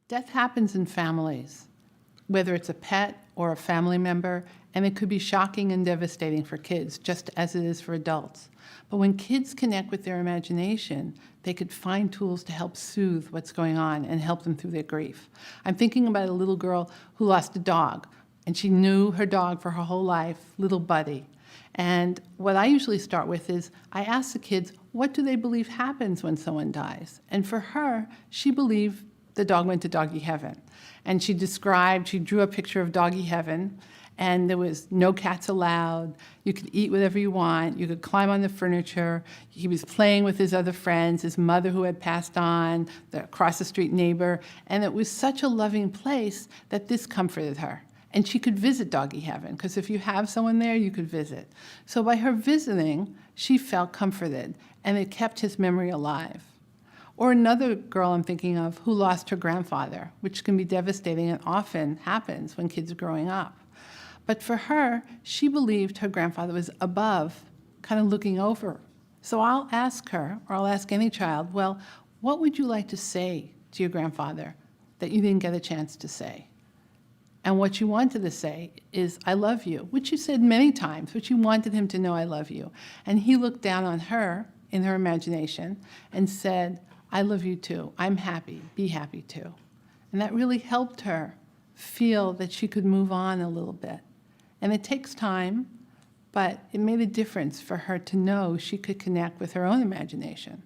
Death happens in families, whether it's a pet or a family member, and it could be shocking and devastating for kids, just as it is for adults. But when kids connect with their imagination, they could find tools to help soothe what's going on and help them through their grief. I'm thinking about a little girl who lost a dog, and she knew her dog for her whole life, little Buddy. And what I usually start with is I ask the kids, what do they believe happens when someone dies? And for her, she believed the dog went to doggy heaven. And she drew a picture of doggy heaven, and there was no cats allowed. You could eat whatever you want. You could climb on the furniture. He was playing with his other friends, his mother who had passed on, the across the street neighbor. And it was such a loving place that this comforted her. And she could visit doggy heaven, because if you have someone there, you could visit. So by her visiting, she felt comforted, and it kept his memory alive. Or another girl I'm thinking of who lost her grandfather, which can be devastating and often happens when kids are growing up. But for her, she believed her grandfather was above, kind of looking over. So I'll ask her, or I'll ask any child, well, what would you like to say to your grandfather that you didn't get a chance to say? And what you wanted to say is, I love you, which you said many times, but you wanted him to know I love you. And he looked down on her in her imagination and said, I love you too. I'm happy. Be happy too. And that really helped her feel that she could move on a little bit. And it takes time, but it made a difference for her to know she could connect with her own imagination.